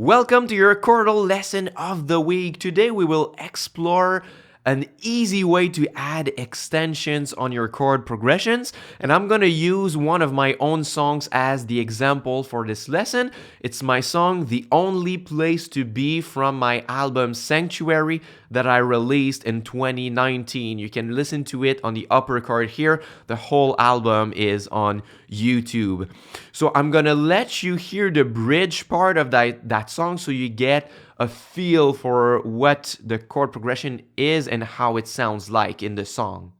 Welcome to your chordal lesson of the week. Today we will explore an easy way to add extensions on your chord progressions, and I'm gonna use one of my own songs as the example for this lesson. It's my song The Only Place to Be from my album Sanctuary that I released in 2019. You can listen to it on the upper card here. The whole album is on YouTube. So I'm gonna let you hear the bridge part of that song so you get a feel for what the chord progression is and how it sounds like in the song.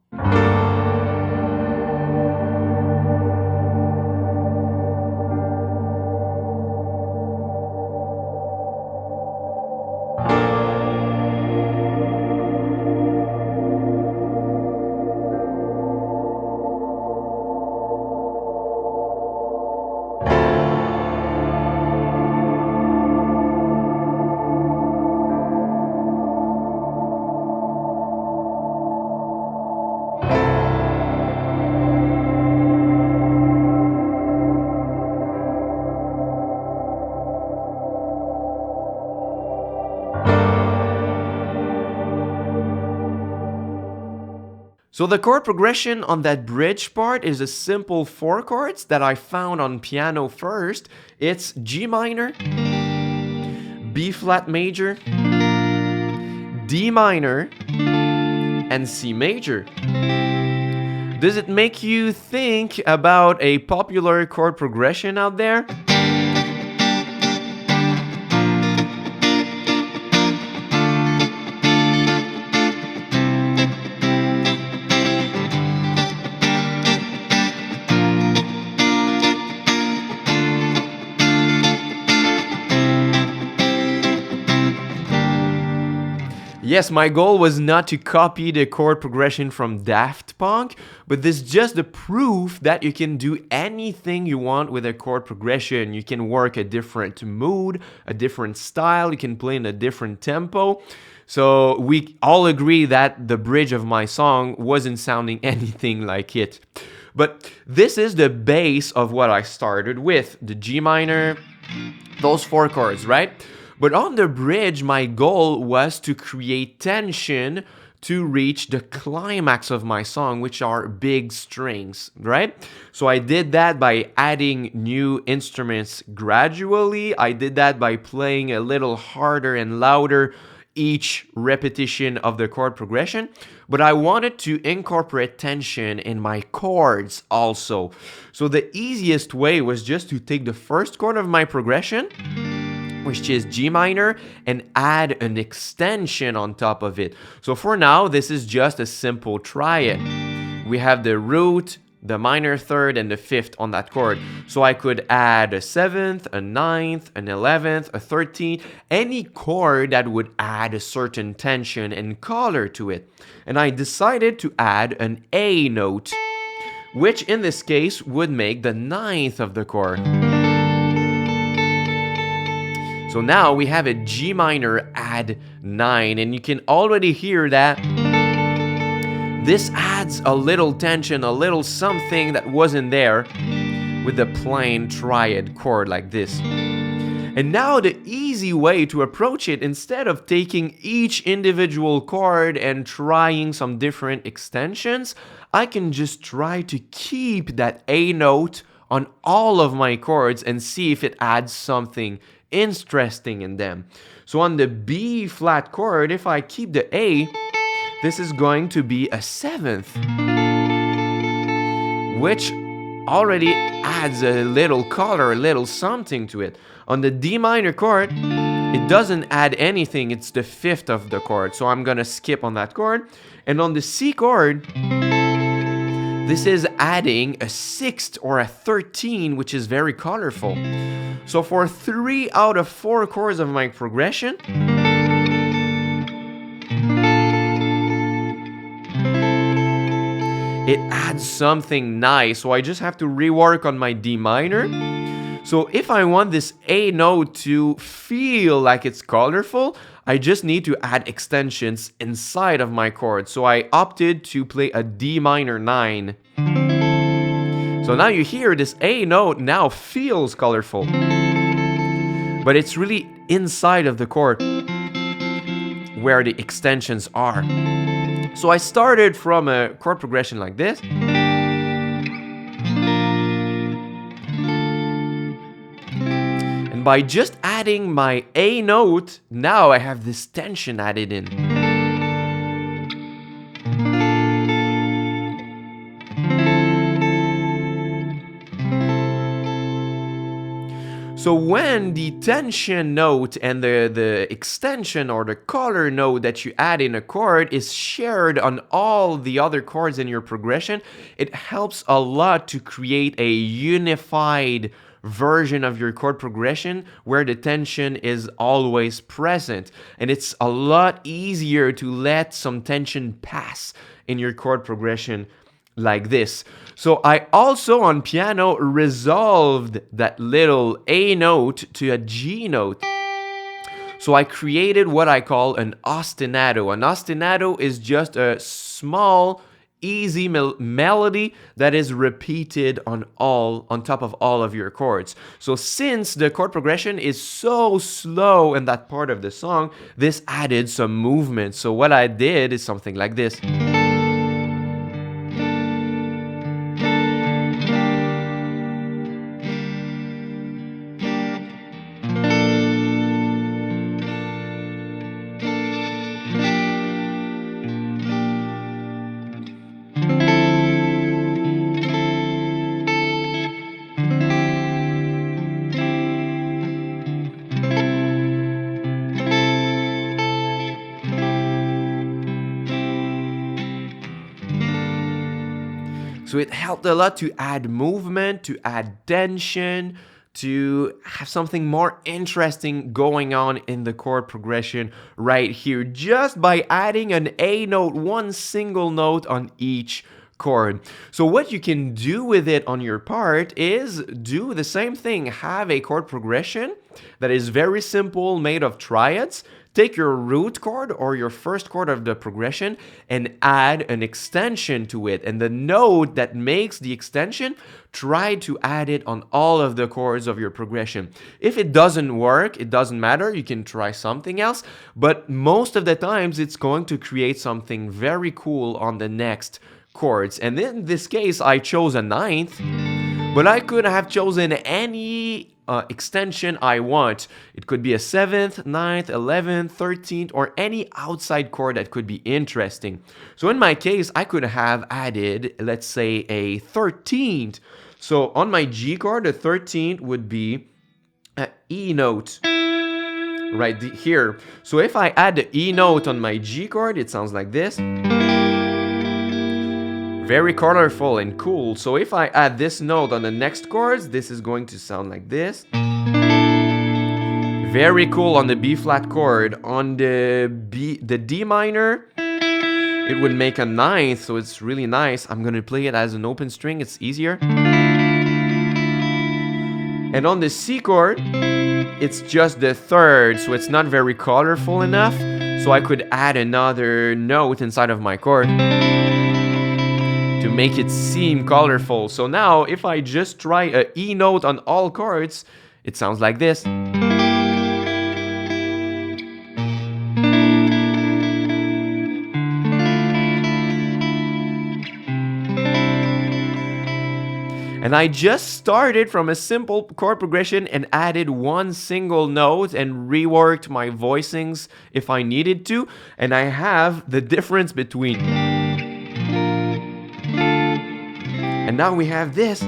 So the chord progression on that bridge part is a simple 4 chords that I found on piano first. It's G minor, B flat major, D minor, and C major. Does it make you think about a popular chord progression out there? Yes, my goal was not to copy the chord progression from Daft Punk, but this is just the proof that you can do anything you want with a chord progression. You can work a different mood, a different style, you can play in a different tempo. So we all agree that the bridge of my song wasn't sounding anything like it. But this is the base of what I started with, the G minor, those 4 chords, right? But on the bridge, my goal was to create tension to reach the climax of my song, which are big strings, right? So I did that by adding new instruments gradually. I did that by playing a little harder and louder each repetition of the chord progression. But I wanted to incorporate tension in my chords also. So the easiest way was just to take the first chord of my progression, which is G minor, and add an extension on top of it. So for now, this is just a simple triad. We have the root, the minor third, and the fifth on that chord. So I could add a 7th, a 9th, an 11th, a 13th, any chord that would add a certain tension and color to it. And I decided to add an A note, which in this case would make the 9th of the chord. So now we have a G minor add 9, and you can already hear that this adds a little tension, a little something that wasn't there with the plain triad chord like this. And now the easy way to approach it, instead of taking each individual chord and trying some different extensions, I can just try to keep that A note on all of my chords and see if it adds something interesting in them. So on the B flat chord, if I keep the A, this is going to be a 7th, which already adds a little color, a little something to it. On the D minor chord, it doesn't add anything, it's the 5th of the chord, so I'm gonna skip on that chord. And on the C chord, this is adding a 6th or a 13, which is very colorful. So for 3 out of 4 chords of my progression, it adds something nice. So I just have to rework on my D minor. So if I want this A note to feel like it's colorful, I just need to add extensions inside of my chord. So I opted to play a D minor 9. So now you hear this A note now feels colorful. but it's really inside of the chord where the extensions are. So I started from a chord progression like this. And by just adding my A note, now I have this tension added in. So when the tension note and the extension or the color note that you add in a chord is shared on all the other chords in your progression, it helps a lot to create a unified version of your chord progression where the tension is always present. And it's a lot easier to let some tension pass in your chord progression like this. So I also on piano resolved that little A note to a G note. So I created what I call an ostinato. An ostinato is just a small, easy melody that is repeated on top of all of your chords. So since the chord progression is so slow in that part of the song, this added some movement. So what I did is something like this. So it helped a lot to add movement, to add tension, to have something more interesting going on in the chord progression right here, just by adding an A note, one single note on each chord. So what you can do with it on your part is do the same thing. Have a chord progression that is very simple, made of triads. Take your root chord or your first chord of the progression and add an extension to it. And the note that makes the extension, try to add it on all of the chords of your progression. If it doesn't work, it doesn't matter. You can try something else. But most of the times, it's going to create something very cool on the next chords. And in this case, I chose a ninth, but I could have chosen any extension I want. It could be a 7th, 9th, 11th, 13th, or any outside chord that could be interesting. So in my case, I could have added, let's say, a 13th. So on my G chord, the 13th would be an E note right here. So if I add the E note on my G chord, it sounds like this. Very colorful and cool. So if I add this note on the next chords, this is going to sound like this. Very cool on the B flat chord. On the D minor, it would make a ninth, so it's really nice. I'm gonna play it as an open string, it's easier. And on the C chord, it's just the third, so it's not very colorful enough. So I could add another note inside of my chord to make it seem colorful. So now if I just try a E note on all chords, it sounds like this. And I just started from a simple chord progression and added one single note and reworked my voicings if I needed to. And I have the difference between. And now we have this.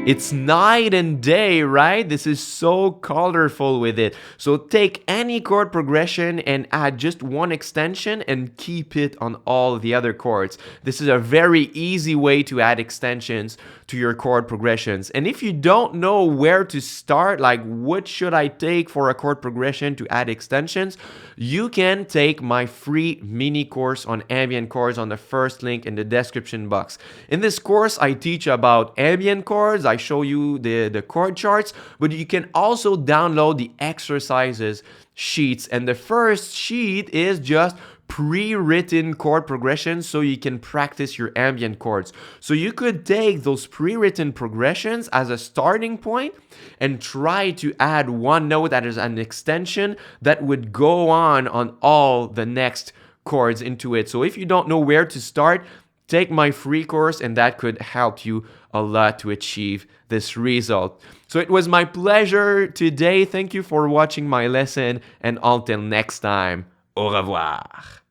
It's night and day, right? This is so colorful with it. So take any chord progression and add just one extension and keep it on all the other chords. This is a very easy way to add extensions to your chord progressions. And if you don't know where to start, like what should I take for a chord progression to add extensions, you can take my free mini course on ambient chords on the first link in the description box. In this course, I teach about ambient chords, I show you the chord charts, but you can also download the exercises sheets. And the first sheet is just pre-written chord progressions so you can practice your ambient chords. So you could take those pre-written progressions as a starting point and try to add one note that is an extension that would go on all the next chords into it. So if you don't know where to start, take my free course and that could help you a lot to achieve this result. So it was my pleasure today. Thank you for watching my lesson, and until next time, au revoir.